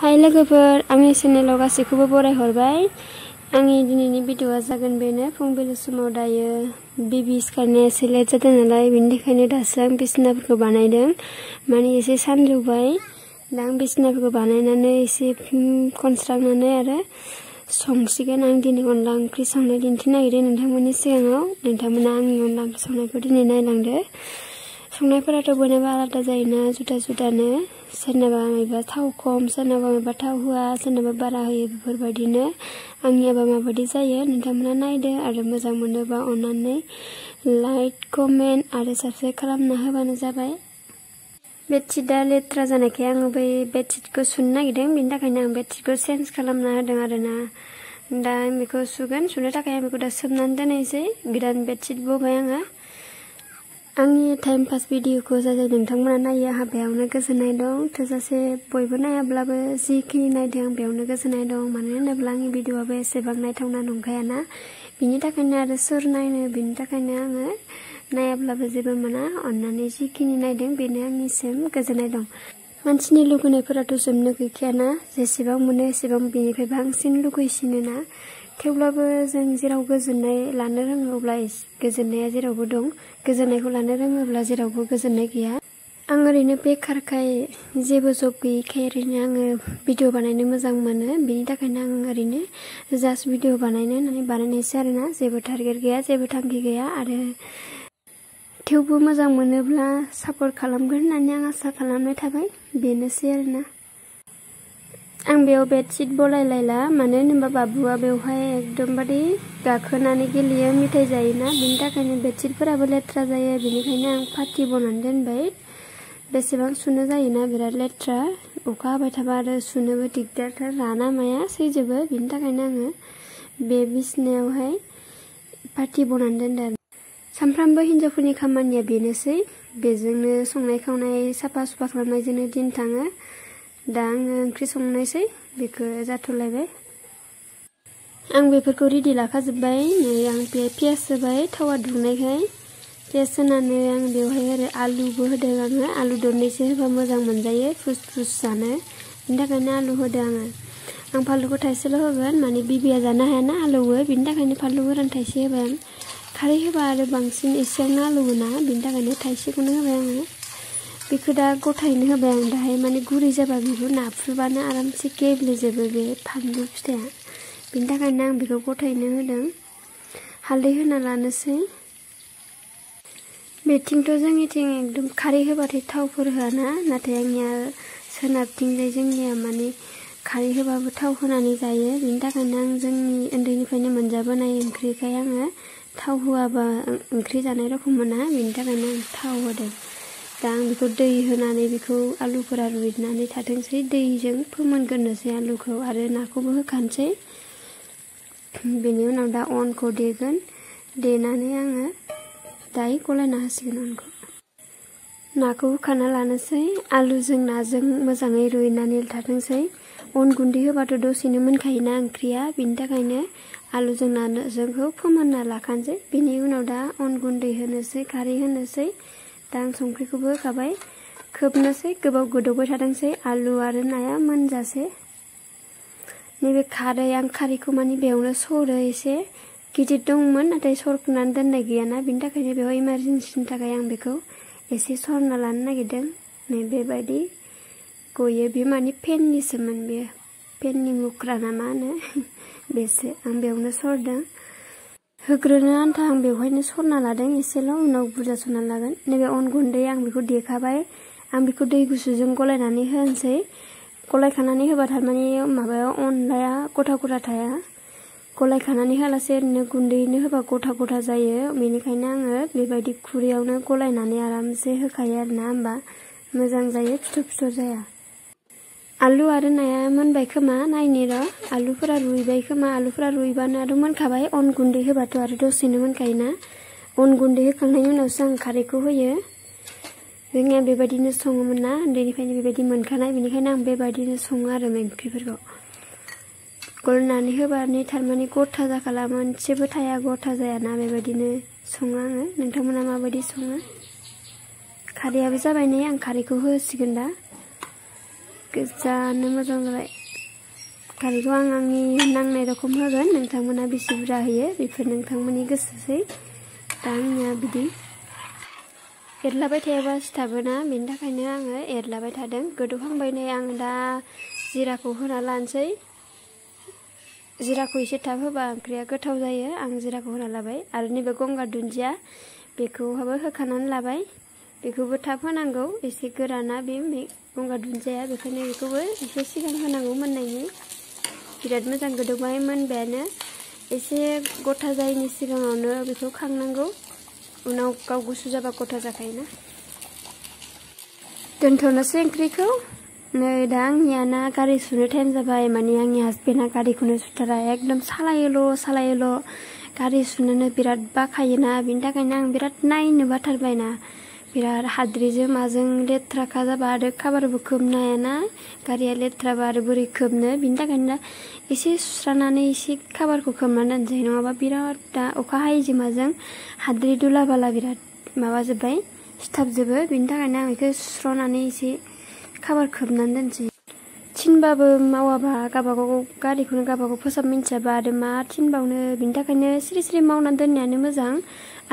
हाय लोगोफोर, आंनि चेनेलाव गासैखौबो बरायहरबाय। आंनि दिनैनि भिडिअआ जागोन बेनो। फुंबिलि समाव दायो बेबी सिखारनाया एसे लेट जादों नालाय, बेनि थाखायनो दासो आं बिसिनाफोरखौ बानायदों। माने एसे सानजौबाय। दा आं बिसिनाफोरखौ बानायनानै एसे खनस्रांनानै आरो संसिगोन। आं दिनै अनला ओंख्रि संनाय दिन्थिनो नागिरदों नोंथांमोननि सिगाङाव। नोंथांमोना आंनि अनला ओंख्रि संनायखौ दिनै नायलांदो। संनायफोराथ' बयनाबो आलादा जायोना, जुदानो। सोरनाबा माबा थाव खम, सोरनाबा माबा थाव होआ, सोरनाबा बारा होयो, बेफोरबायदिनो। आंनियाबा माबायदि जायो नोंथांमोना नायदो आरो मोजां मोनोबा अननानै लाइक, कमेन्ट आरो साबस्क्राइब खालामना होबानो जाबाय। बेडशिटआ लेथ्रा जानायखाय आङो बै बेडशिटखौ सुनो नागिरदों, बेनि थाखायनो आं बेडशिटखौ चेन्ज खालामना होदों आरोना। दा आं बेखौ सुनो थाखाय आं बेखौ दा सोमनानै दोननोसै। गोदान बेडशिट बबाय आङो। आंनि टाइम पास भिडिअखौ जाय नोंथांमोना नायो, आंहा बेयावनो गोजोननाय दं। थोजासे बयबो नायाब्लाबो जिखिनि नायदों आं बेयावनो गोजोननाय दं। मानो होनोब्ला आंनि भिडिअआबो एसेबां नायथावना नंखायाना, बिनि थाखायनो आरो सोर नायनो, बिनि थाखायनो आङो नायाब्लाबो जेबो मोना। अननानै जिखिनि नायदों बेनो आंनिसिम गोजोननाय दं। मानसिनि लुगैनायफोराथ' जोबनो गैखायाना, जेसेबां मोनो एसेबां बेनिफ्राय बांसिन लुगैसिनोना। थेवब्लाबो जों जेराव गोजोननाय लानो रोङो अब्ला गोजोननाया जेरावबो दं। गोजोननायखौ लानो रोङोब्ला जेरावबो गोजोननाय गैया। आं ओरैनो बेखारखाय, जेबो जब गैयैखाय ओरैनो आङो भिडिअ बानायनो मोजां मोनो। बिनि थाखायनो आं ओरैनो जास्ट भिडिअ बानायनो होननानै बानायनायसै आरोना। जेबो टारगेट गैया, जेबो थांखि गैया। आरो थेवबो मोजां मोनोब्ला सापर्ट खालामगोन होननानै आं आसा खालामनाय थाबाय। बेनोसै आरोना। आं बेयाव बेडशिट बलायलायला, मानो होनोबा बाबुआ बेवहाय एकदमबारे गाखोनानै गेलेयो, मेथाइ जायोना। बिनि थाखायनो बेडशिटफोराबो लेथ्रा जायो। बेनिखायनो आं पाटि बनानै दोनबाय। बेसेबां सुनो जायोना, बिराद लेथ्रा। अखा हाबाय थाबा आरो सुनोबो दिगदारथार, राना माया सैजोबो। बिनि थाखायनो आङो बे बिसनायावहाय पाटि बनानै दोनदों। सानफ्रामबो हिनजावफोरनि खामानिया बेनोसै। बेजोंनो संनाय खावनाय, साफा सुफा खालामनायजोंनो दिन थाङो। दा आङो ओंख्रि संनोसै, बेखौ जाथ'लायबाय। आं बेफोरखौ रेडि लाखाजोब्बाय। नै आं बे पियास होबाय, थावा दुंनायखाय। पियास होनानै आं बेवहाय आरो आलुबो होदों आङो। आलु दरनैसो होबा मोजां मोनजायो, फुस जानो। बिनि थाखायनो आलु होदों आङो। आं फानलुखौ थाइसेल' होगोन, माने बिबिया जानो हायाना आलौवो। बिनि थाखायनो फानलु गोरान थाइसे होबाय आं। खारै होबा आरो बांसिन एसेयावनो आलौवोना, बिनि थाखायनो थाइसेखौनो होबाय आङो। बेखौ दा गथायैनो होबाय आं। दाहाय माने गुरै जाबा बेखौ नाफ्रुबानो आरामसे गेब्लेजोबो बे फानलु फिथाइया। बिनि थाखायनो आं बेखौ गथायैनो होदों। हालदै होना लानोसै। बेथिंथ' जोंनिथिं एकदम खारै होबाथाय थावफोर होआना, नाथाय आंनिया सोनाबथिंजाय जोंनिया माने खारै होबाबो थाव होनानै जायो। बिनि थाखायनो आं जोंनि उन्दैनिफ्रायनो मोनजाबोनाय ओंख्रिखाय आङो थाव होआबा ओंख्रि जानाय रखम मोना। बिनि थाखायनो आं थाव होदों। दा आं बेखौ दै होनानै बेखौ आलुफोरा रुइनानै थाथोंसै, दैजों फोमोनग्रोनोसै आलुखौ आरो नाखौबो होखानोसै। बेनि उनाव दा अनखौ देगोन। देनानै आङो दायो गलायना होसिगोन अनखौ। नाखौ होखाना लानोसै। आलुजों नाजों मोजाङै रुइनानै थाथोंसै। अन गुन्दै होबाथ' दसेनो मोनखायोना ओंख्रिया, बिनि थाखायनो आलुजों नाजोंखौ फोमोनना लाखानोसै। बेनि उनाव दा अन गुन्दै होनोसै, खारै होनोसै। दा आं संख्रिखौबो होखाबाय। खोबनोसै, गोबाव गोदौबाय थाथोंसै आलु आरो नाया मोनजासे। नैबे खारै, आं खारैखौ माने बेयावनो सरो एसे। गिदिर दंमोन, नाथाय सरनानै दोननाय गैयाना, बिनि थाखायनो बेवहाय इमारजेन्सिनि थाखाय आं बेखौ एसे सरना लानो नागिरदों। नै बेबायदि गयो। बे माने फेननिसोमोन, बेयो फेननि मुख्रा ना मा होनो बेसो। आं बेयावनो सरदों। होग्रोनो आन्था आं बेवहायनो सरना लादों एसेल', उनाव बुरजा सरना लागोन। नैबे अन गुन्दै आं बेखौ देखाबाय। आं बेखौ दै गुसुजों गलायनानै होनोसै। गलायखानानै होबा थारमाने माबायाव अनलाया गथा गथा थाया। गलायखानानै होआलासे ओरैनो गुन्दैयैनो होबा गथा गथा जायो। बेनिखायनो आङो बेबायदि खुरैयावनो गलायनानै आरामसे होखायो आरोना, होमबा मोजां जायो, फिथर फिथर जाया। आलु आरो नाया मोनबाय खोमा, नायनि र'। आलुफोरा रुइबाय खोमा। आलुफोरा रुइबानो आरो मोनखाबाय। अन गुन्दै होबाथ' आरो दसेनो मोनखायोना। अन गुन्दै होखांनायनि उनावसो आं खारैखौ होयो। जोंनिया बेबायदिनो सङोमोन ना, उन्दैनिफ्रायनो बेबायदि मोनखानाय। बेनिखायनो आं बेबायदिनो सङो आरो ओंख्रिफोरखौ। गलनानै होबानो थारमाने गथा जाखाला, मोनसेबो थाया, गथा जायाना। बेबायदिनो सङो आङो। नोंथांमोना माबायदि सङो? खारैयाबो जाबाय नै, आं खारैखौ होसिगोन दा। गोजानो मोजां जाबाय। गारिखौ आं आंनि नांनाय रखम होगोन, नोंथांमोना बेसे बुरजा होयो बेफोर नोंथांमोननि गोसोसै। दा आंनिया बिदि एरलाबाय थायाबा सिथाबोना, बेनि थाखायनो आङो एरलाबाय थादों। गोदौहांबाय नै आं दा जिराखौ होना लानोसै। जिराखौ एसे थाब होबा ओंख्रिया गोथाव जायो। आं जिराखौ होना लाबाय आरो नैबे गंगार दुन्दिया बेखौहाबो होखानानै लाबाय। बेखौबो थाब होनांगौ, एसे गोराना बे गंगार दुन्दिया, बेखायनो बेखौबो एसे सिगां होनांगौ मोननायनि। बिराद मोजां गोदौबाय, मोनबायानो। एसे गथा जायैनि सिगाङावनो बेखौ खांनांगौ, उनाव गाव गुसु जाबा गथा जाखायोना। दोनथ'नोसै ओंख्रिखौ। नै दा आंनिया ना गारि सुनो टाइम जाबाय। माने आंनि हासबेन्डआ गारिखौनो सुथारा, एकदम सालायोल'। गारि सुनोनो बिराद बाखायोना, बिनि थाखायनो आं बिराद नायनो बाथारबायना। बिराद हाद्रिजों माजों लेथ्राखा जाबा आरो खाबारबो खोबनो हायाना, गारिया लेथ्राबा आरो बोरै खोबनो। बिनि थाखायनो दा एसे सुस्रानानै एसे खाबारखौ खोबनानै दोनसै, नङाबा बिराद दा अखा हायैजों माजों हाद्रि दुला बाला बिराद माबाजोब्बाय, सिथाबजोबो। बिनि थाखायनो आं बेखौ सुस्र'नानै एसे खाबार खोबनानै दोनसै। थिनबाबो मावाबा गावबागाव गारिखौनो गावबागाव फोसाब मिन्थियाबा आरो मा थिनबावनो। बिनि थाखायनो सिरि मावनानै दोननायानो मोजां।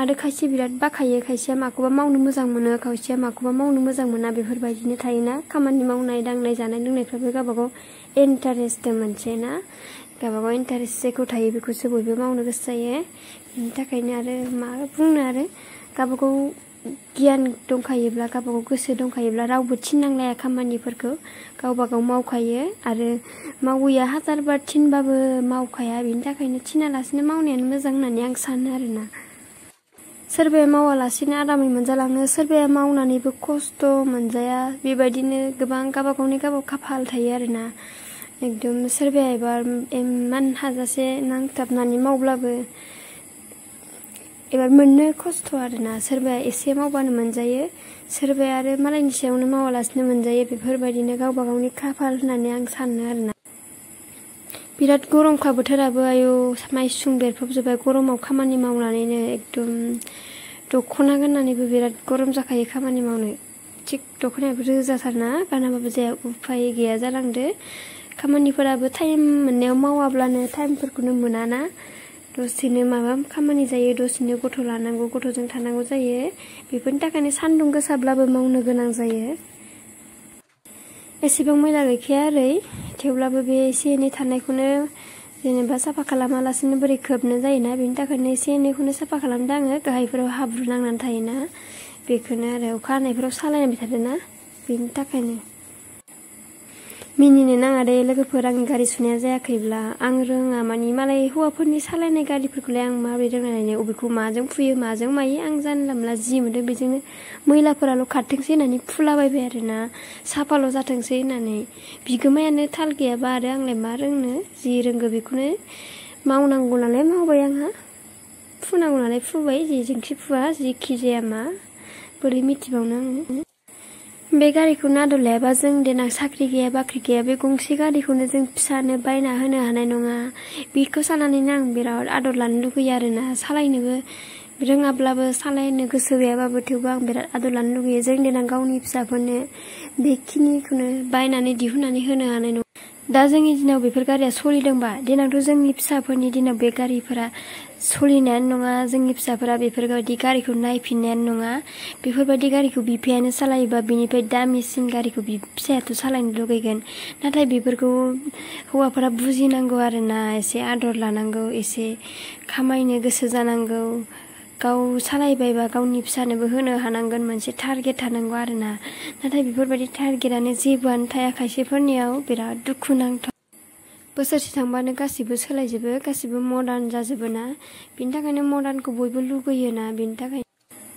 आरो खायसे बिराद बाखायो, खायसेया माखौबा मावनो मोजां मोनो, खायसेया माखौबा मावनो मोजां मोना, बेफोरबायदिनो थायोना। खामानि मावनाय दांनाय जानाय लोंनायफ्राबो गावबागाव इन्टारेस्ट मोनसे ना, गावबागाव इन्टारेस्ट जेखौ थायो बेखौसो बयबो मावनो गोसो जायो। बिनि थाखायनो आरो मा बुंनो, आरो गावबागाव गियान दंखायोब्ला, गावबागाव गोसो दंखायोब्ला रावबो थिननांलाया खामानिफोरखौ, गावबागाव मावखायो। आरो मावैया हाजार बार थिनबाबो मावखाया, बिनि थाखायनो थिनालासिनो मावनायानो मोजां होननानै आं सानो आरोना। सोरबाया मावालासिनो आरामै मोनजालाङो, सोरबाया मावनानैबो खस्थ' मोनजाया। बेबायदिनो गोबां गावबागावनि खाफाल थायो आरोना। एकदम सोरबाया एबार इमान हाजासे नांथाबनानै मावब्लाबो एबार मोननो खस्थ' आरोना। सोरबाया एसे मावबानो मोनजायो, सोरबाया आरो मालायनि सायावनो मावालासिनो मोनजायो। बेफोरबायदिनो गावबागावनि खाफाल होननानै आं सानो आरोना। बिराद गरमखा बोथोराबो, आयौ माइसुं बेरफबजोब्बाय गरमाव खामानि मावनानैनो। एकदम दख'ना गाननानैबो बिराद गरम जाखायो खामानि मावनो। थिग दख'नायाबो रोजाथारना, गानाबाबो जाया, उफाय गैया जालांदो। खामानिफोराबो टाइम मोननायाव मावाब्लानो टाइमफोरखौनो मोनाना। दसेनो माबा खामानि जायो, दसेनो गथ' लानांगौ, गथ'जों थानांगौ जायो। बेफोरनि थाखायनो सान्दुं गोसाब्लाबो मावनो गोनां जायो। एसेबां मैला गैखाया ओरै, थेवब्लाबो बे एसे एनै थानायखौनो जेनेबा साफा खालामालासिनो बोरै खोबनो जायोना, बेनि थाखायनो एसे एनैखौनो साफा खालामदों आङो। गाहायफोराव हाब्रु नांनानै थायोना, बेखौनो आरो अखा हानायफोराव सालायबाय थादोंना, बेनि थाखायनो। मिनिनो नाङा दे लोगोफोर, आंनि गारि सुनाया जायाखैब्ला। आं रोङा, मानि मालाय हौवाफोरनि सालायनाय गारिफोरखौलाय आं माबोरै रोंनायनो, अबेखौ माजों फुयो माजों मायो। आं जानला मोनला जि मोनदों बेजोंनो मैलाफोराल' खारथोंसै होननानै फुलाबायबाय आरोना, साफाल' जाथोंसै होननानै। बिगोमायानो थाल गैयाबा आरो आंलाय मा रोंनो, जि रोंगौ बेखौनो मावनांगौ नालाय मावबाय आंहा, फुनांगौ नालाय फुबाय, जेजोंखि फुवा जेखि जाया मा बोरै मिथिबावनो आङो। बे गारिखौनो आदर लायाबा जों देनां साख्रि गैया बाख्रि गैया, बे गंसे गारिखौनो जों फिसानो बायना होनो हानाय नङा। बेखौ साननानैनो आं बिराद आदर लानो लुगैयो आरोना। सालायनोबो रोङाब्लाबो, सालायनो गोसो गैयाबाबो, थेवबो आं बिराद आदर लानो लुगैयो। जों देनां गावनि फिसाफोरनो बेखिनिखौनो बायनानै दिहुननानै होनो हानाय नङा। दा जोंनि दिनाव बेफोर गारिया सलिदोंबा, देनांथ' जोंनि फिसाफोरनि दिनाव बे गारिफोरा सलिनायानो नङा। जोंनि फिसाफोरा बेफोरबायदि गारिखौ नायफिननायानो नङा। बेफोरबायदि गारिखौ बिफायानो सालायोबा बिनिफ्राय दामिसिन गारिखौ फिसायाथ' सालायनो लुगैगोन। नाथाय बेफोरखौ हौवाफोरा बुजिनांगौ आरोना, एसे आदर लानांगौ, एसे खामायनो गोसो जानांगौ। गाव सालायबायबा गावनि फिसानोबो होनो हानांगोन, मोनसे टारगेट थानांगौ आरोना। नाथाय बेफोरबायदि टारगेटानो जेबोआनो थाया खायसेफोरनियाव, बिराद दुखुनांथाव। बोसोरसे थांबानो गासिबो सोलायजोबो, गासिबो मडार्न जाजोबो ना। बिनि थाखायनो मडार्नखौ बयबो लुगैयोना, बिनि थाखाय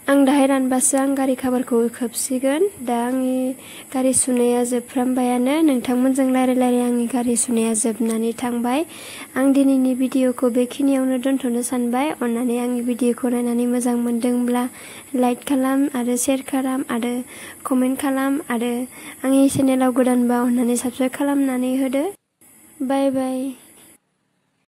आं दाहाय रानबासो आं गारि खाबारखौ खोबसिगोन। दा आंनि गारि सुनाया जोबफ्रामबायानो, नोंथांमोनजों रायलाय आंनि गारि सुनाया जोबनानै थांबाय। आं दिनैनि भिडिअखौ बेखिनियावनो दोनथ'नो सानबाय। अन्नानै आंनि भिडिअखौ नायनानै मोजां मोनदोंब्ला लाइक खालाम आरो शेयार खालाम आरो कमेन्ट खालाम, आरो आंनि चेनेलाव गोदानबा अन्नानै साबस्क्राइब खालामनानै होदो। बाय बाय।